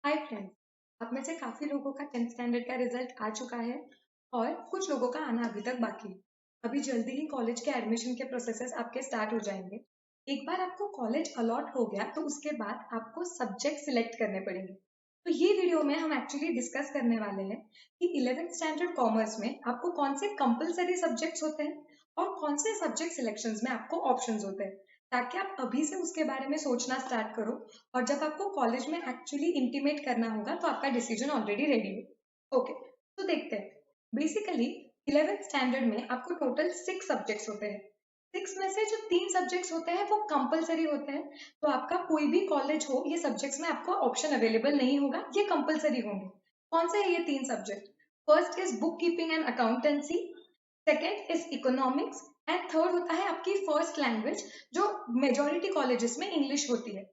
Hi friends. आप में से काफी लोगों का 10th स्टैंडर्ड का रिजल्ट आ चुका है और कुछ लोगों का आना अभी तक बाकी है। अभी जल्दी ही कॉलेज के एडमिशन के प्रोसेसेस आपके स्टार्ट हो जाएंगे। एक बार आपको कॉलेज अलॉट हो गया तो उसके बाद आपको सब्जेक्ट सिलेक्ट करने पड़ेंगे। तो ये वीडियो में हम एक्चुअली डिस्कस करने वाले हैं कि 11th स्टैंडर्ड कॉमर्स में आपको कौन से कंपलसरी सब्जेक्ट्स होते हैं और कौन से सब्जेक्ट सिलेक्शंस में आपको ऑप्शंस होते हैं, ताकि आप अभी से उसके बारे में सोचना स्टार्ट करो और जब आपको कॉलेज में एक्चुअली इंटीमेट करना होगा तो आपका डिसीजन ऑलरेडी रेडी है। ओके, तो देखते हैं। बेसिकली 11th स्टैंडर्ड में आपको टोटल 6 सब्जेक्ट्स होते हैं। 6 में से जो 3 सब्जेक्ट्स होते हैं वो कंपलसरी होते हैं। तो आपका कोई भी कॉलेज हो, ये सब्जेक्ट्स में आपको ऑप्शन अवेलेबल नहीं होगा, ये कंपलसरी होंगे। कौन से है ये 3 subject? First is book keeping and accountancy, second is economics and third होता है आपकी फर्स्ट लैंग्वेज, जो मेजोरिटी कॉलेजेस में इंग्लिश होती है।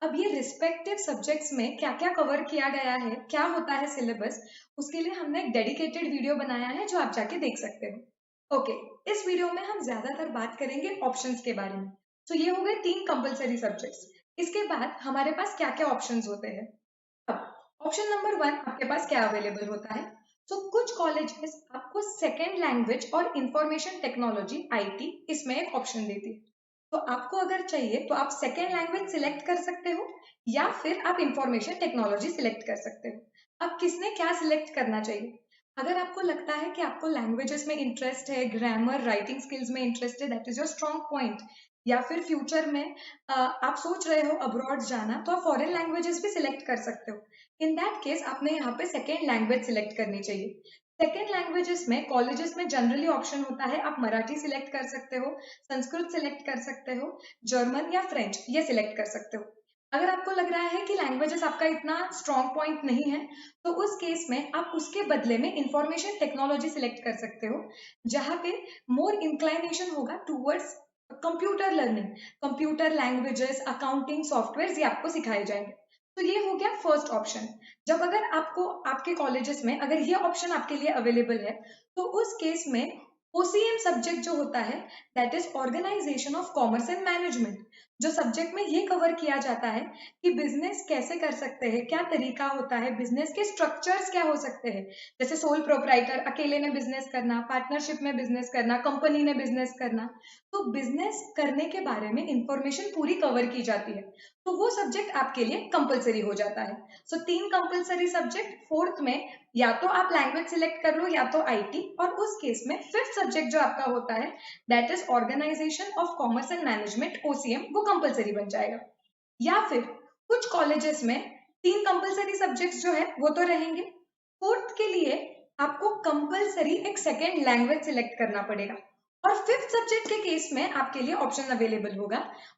अब ये रिस्पेक्टिव सब्जेक्ट्स में क्या क्या कवर किया गया है, क्या होता है सिलेबस, उसके लिए हमने एक डेडिकेटेड वीडियो बनाया है जो आप जाके देख सकते हो। ओके, इस वीडियो में हम ज्यादातर बात करेंगे ऑप्शंस के बारे में। तो ये हो गए 3 कंपलसरी सब्जेक्ट्स। इसके बाद हमारे पास क्या क्या ऑप्शंस होते हैं। अब ऑप्शन नंबर 1 आपके पास क्या अवेलेबल होता है। तो कुछ कॉलेजेस आपको सेकेंड लैंग्वेज और इंफॉर्मेशन टेक्नोलॉजी आईटी इसमें एक ऑप्शन देती है। तो आपको अगर चाहिए तो आप सेकेंड लैंग्वेज सिलेक्ट कर सकते हो या फिर आप इंफॉर्मेशन टेक्नोलॉजी सिलेक्ट कर सकते हो। अब किसने क्या सिलेक्ट करना चाहिए? अगर आपको लगता है कि आपको लैंग्वेजेस में इंटरेस्ट है, ग्रामर राइटिंग स्किल्स में इंटरेस्ट है, that is your strong point, या फिर फ्यूचर में आप सोच रहे हो अब्रॉड जाना, तो आप फॉरेन लैंग्वेजेस भी सिलेक्ट कर सकते हो। इन दैट केस आपने यहाँ पे सेकेंड लैंग्वेज सिलेक्ट करनी चाहिए। सेकेंड लैंग्वेजेस में कॉलेजेस में जनरली ऑप्शन होता है, आप मराठी सिलेक्ट कर सकते हो, संस्कृत सिलेक्ट कर सकते हो, जर्मन या फ्रेंच ये सिलेक्ट कर सकते हो। अगर आपको लग रहा है कि लैंग्वेजेस आपका इतना स्ट्रॉन्ग पॉइंट नहीं है, तो उस केस में आप उसके बदले में इंफॉर्मेशन टेक्नोलॉजी सिलेक्ट कर सकते हो, जहाँ पे मोर इंक्लाइनेशन होगा towards computer learning, computer languages, accounting software ये आपको सिखाए जाएंगे। तो ये हो गया फर्स्ट ऑप्शन। जब अगर आपको आपके कॉलेजेस में अगर ये ऑप्शन आपके लिए अवेलेबल है, तो उस केस में ओसीएम सब्जेक्ट जो होता है, that is organisation of commerce and management, जो सब्जेक्ट में ये कवर किया जाता है कि बिजनेस कैसे कर सकते हैं, क्या तरीका होता है, बिजनेस के स्ट्रक्चर्स क्या हो सकते हैं, जैसे सोल प्रोप्राइटर अकेले ने बिजनेस करना, पार्टनरशिप में बिजनेस करना, कंपनी ने बिजनेस करना। तो बिजनेस करने के बारे में इंफॉर्मेशन पूरी कवर की जाती है। तो वो सब्जेक्ट आपके लिए कंपलसरी हो जाता है। सो 3 कंपलसरी सब्जेक्ट, फोर्थ में या तो आप लैंग्वेज सिलेक्ट कर लो या तो आईटी, और उस केस में फिफ्थ सब्जेक्ट जो आपका होता है, that is organisation of commerce and management OCM, वो कंपलसरी बन जाएगा। या फिर कुछ कॉलेजेस में 3 कंपलसरी सब्जेक्ट्स जो है वो तो रहेंगे, फोर्थ के लिए आपको कंपलसरी एक सेकेंड लैंग्वेज सिलेक्ट करना पड़ेगा, और फिफ्थ सब्जेक्ट के केस में आपके लिए ऑप्शन अवेलेबल होगा।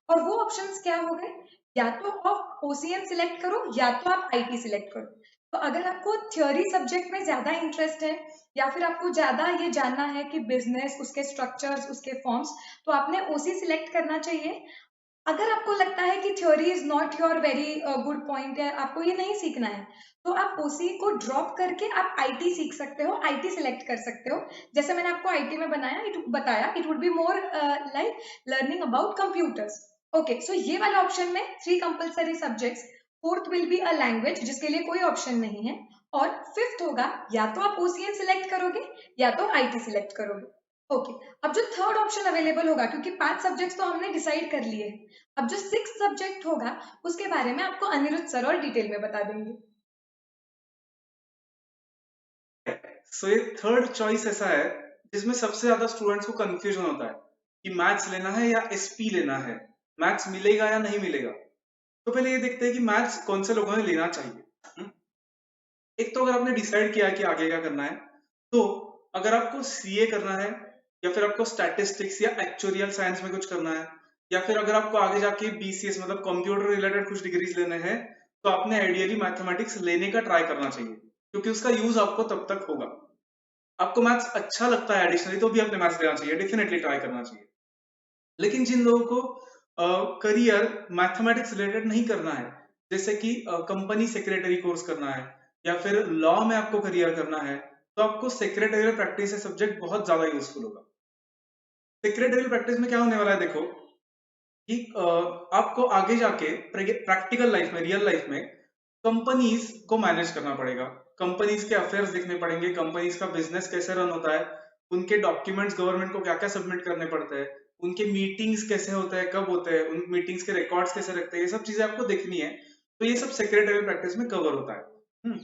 और वो ऑप्शंस क्या हो गए? या तो आप ओसीएम सिलेक्ट करो या तो आप आईटी सिलेक्ट करो। तो अगर आपको थ्योरी सब्जेक्ट में ज्यादा इंटरेस्ट है या फिर आपको ज्यादा ये जानना है कि बिजनेस, उसके स्ट्रक्चर्स, उसके फॉर्म्स, तो आपने ओसी सिलेक्ट करना चाहिए। अगर आपको लगता है कि theory is not your very good point, या आपको ये नहीं सीखना है, तो आप ओसी को ड्रॉप करके आप आईटी सीख सकते हो, आईटी सिलेक्ट कर सकते हो। जैसे मैंने आपको आईटी में बताया, it would be more like learning about computers. Okay, so ये वाला ऑप्शन में 3 compulsory subjects, fourth will be a language जिसके लिए कोई ऑप्शन नहीं है, और फिफ्थ होगा या तो आप ओसीएम सिलेक्ट करोगे या तो आईटी सिलेक्ट करोगे। ओके, अब जो थर्ड ऑप्शन अवेलेबल होगा, क्योंकि 5 सब्जेक्ट्स तो हमने डिसाइड कर लिए हैं, अब जो 6 सब्जेक्ट होगा उसके बारे में आपको अनिरुद्ध सर और डिटेल में बता देंगे। सो ये थर्ड चॉइस ऐसा है जिसमें सबसे ज्यादा स्टूडेंट्स को कंफ्यूजन होता है कि मैथ्स लेना है या एसपी लेना है, मैथ्स मिलेगा या नहीं मिलेगा। तो पहले ये देखते हैं कि मैथ्स कौन से लोगों ने लेना चाहिए। हम्म? एक तो अगर आपने डिसाइड किया कि आगे क्या करना है, तो अगर आपको सीए करना है या फिर आपको स्टैटिस्टिक्स या एक्चुरियल साइंस में कुछ करना है, या फिर अगर आपको आगे जाके बीसीएस मतलब कंप्यूटर रिलेटेड कुछ डिग्रीज लेने हैं, तो आपने आइडियली मैथमेटिक्स लेने का ट्राई करना चाहिए, क्योंकि उसका यूज आपको तब तक होगा। आपको मैथ्स अच्छा लगता है एडिशनली तो भी आपने मैथ्स लेना चाहिए, डेफिनेटली ट्राई करना चाहिए। लेकिन जिन लोगों को करियर मैथमेटिक्स रिलेटेड नहीं करना है, जैसे कि कंपनी सेक्रेटरी कोर्स करना है या फिर लॉ में आपको करियर करना है, तो आपको सेक्रेटरियल प्रैक्टिस सब्जेक्ट बहुत ज्यादा यूजफुल होगा। सेक्रेटरियल प्रैक्टिस में क्या होने वाला है, देखो कि आपको आगे जाके प्रैक्टिकल लाइफ में, रियल लाइफ में कंपनीज को मैनेज करना पड़ेगा, कंपनीज के अफेयर्स देखने पड़ेंगे, कंपनीज का बिजनेस कैसे रन होता है, उनके डॉक्यूमेंट्स गवर्नमेंट को क्या क्या सबमिट करने पड़ते हैं, उनके मीटिंग्स कैसे होते हैं, कब होते हैं, उन मीटिंग्स के रिकॉर्ड्स कैसे रखते हैं, ये सब चीजें आपको देखनी है। तो ये सब सेक्रेटरियल प्रैक्टिस में कवर होता है।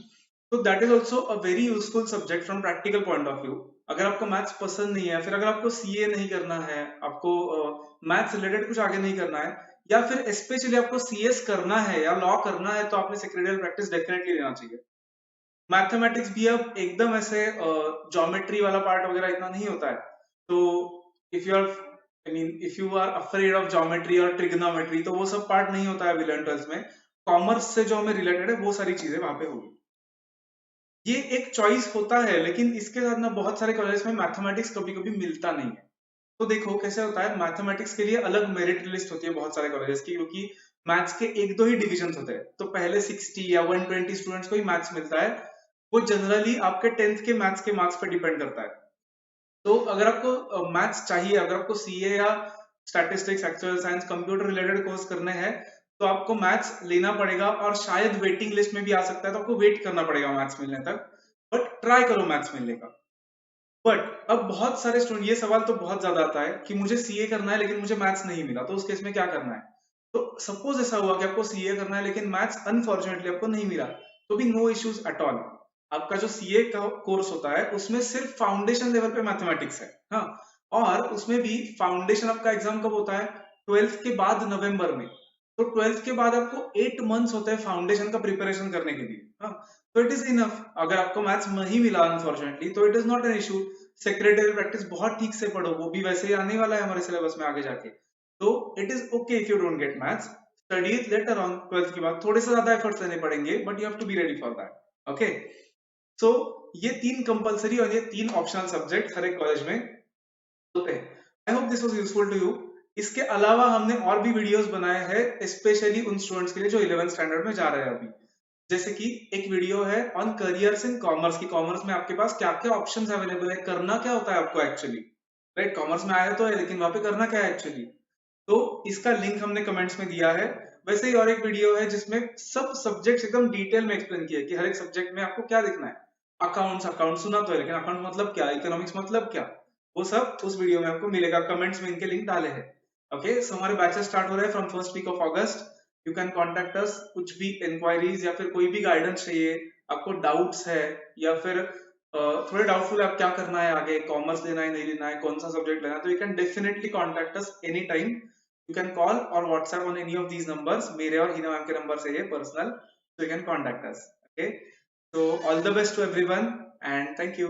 तो that is also a very useful subject from practical point of view. अगर आपको मैथ्स पसंद नहीं है, फिर अगर आपको सीए नहीं करना है, आपको मैथ्स रिलेटेड कुछ आगे नहीं करना है, या फिर स्पेशली आपको सीएस करना है या लॉ करना है, तो आपने सेक्रेटरियल प्रैक्टिस डेफिनेटली लेना चाहिए। मैथमेटिक्स भी अब एकदम ऐसे ज्योमेट्री वाला पार्ट वगैरह इतना नहीं होता है। तो if you are if you are afraid of geometry और ट्रिग्नोमेट्री, तो वो सब पार्ट नहीं होता है 11th-12th में। कॉमर्स से जो हमें रिलेटेड है वो सारी चीजें वहां पे होगी। ये एक चॉइस होता है, लेकिन इसके साथ ना बहुत सारे कॉलेज में मैथमेटिक्स कभी कभी मिलता नहीं है। तो देखो कैसे होता है, मैथमेटिक्स के लिए अलग मेरिट लिस्ट होती है बहुत सारे कॉलेजेस की, क्योंकि मैथ्स के एक दो ही डिविजन होते हैं। तो पहले 60 या 120 स्टूडेंट्स को ही मैथ्स मिलता है। वो जनरली आपके 10th के मैथ्स के मार्क्स पर डिपेंड करता है। तो अगर आपको मैथ्स चाहिए, अगर आपको सीए या statistics, actual science, computer related course करने हैं, तो आपको मैथ्स लेना पड़ेगा, और शायद वेटिंग लिस्ट में भी आ सकता है, तो आपको वेट करना पड़ेगा मैथ्स मिलने तक। बट ट्राई करो मैथ्स मिलने का। बट अब बहुत सारे स्टूडेंट, ये सवाल तो बहुत ज्यादा आता है कि मुझे सीए करना है लेकिन मुझे मैथ्स नहीं मिला, तो उस केस में क्या करना है। तो सपोज ऐसा हुआ कि आपको सीए करना है लेकिन मैथ्स अनफॉर्चुनेटली आपको नहीं मिला, तो भी नो इश्यूज एट ऑल। आपका जो सीए का कोर्स होता है उसमें सिर्फ फाउंडेशन लेवल पे मैथमेटिक्स है। हाँ, और उसमें भी फाउंडेशन आपका एग्जाम कब होता है, 12th के बाद नवंबर में। तो 12th के बाद आपको 8 मंथ्स होते हैं फाउंडेशन का प्रिपरेशन करने के लिए। हाँ, तो इट इज इनफ। अगर आपको मैथ्स नहीं मिला अनफॉर्चुनेटली, तो it is not an issue. Secretary practice बहुत ठीक से पढ़ो, वो भी वैसे ही आने वाला है हमारे सिलेबस में आगे जाके। तो it is okay if you don't get maths, study it later on. 12th के बाद थोड़े से ज्यादा एफर्ट्स लेने पड़ेंगे, but you have to be ready for that. Okay, so ये 3 कंपलसरी और ये 3 ऑप्शनल सब्जेक्ट हर एक कॉलेज में होते हैं। I hope this was useful to you. इसके अलावा हमने और भी वीडियोस बनाए हैं स्पेशली उन स्टूडेंट्स के लिए जो 11th स्टैंडर्ड में जा रहे हैं अभी। जैसे कि एक वीडियो है ऑन करियर्स इन कॉमर्स, की कॉमर्स में आपके पास क्या क्या ऑप्शंस अवेलेबल है, करना क्या होता है आपको एक्चुअली। राइट, कॉमर्स में आया तो है, लेकिन वहां पे करना क्या है एक्चुअली। तो इसका लिंक हमने कमेंट्स में दिया है। वैसे ही और एक वीडियो है जिसमें सब सब्जेक्ट्स एकदम डिटेल में एक्सप्लेन किया है कि हर एक सब्जेक्ट में आपको क्या देखना है। अकाउंट्स, अकाउंट सुना तो है, लेकिन अकाउंट मतलब क्या, इकोनॉमिक्स मतलब क्या, वो सब उस वीडियो में आपको मिलेगा। कमेंट्स में इनके लिंक डाले हैं। ओके, सो हमारे बैचेस स्टार्ट हो रहे हैं from first week of August. You can contact us, कुछ भी इंक्वायरीज या फिर कोई भी गाइडेंस चाहिए, आपको डाउट्स है, या फिर थोड़े डाउटफुल है आप क्या करना है आगे, कॉमर्स लेना है नहीं लेना है, कौन सा सब्जेक्ट लेना है, तो you can definitely contact us any time. You can call और WhatsApp on any of these numbers, मेरे और हिना मैम के नंबर से ये personal, so you can contact us. Okay, so all the best to everyone and thank you.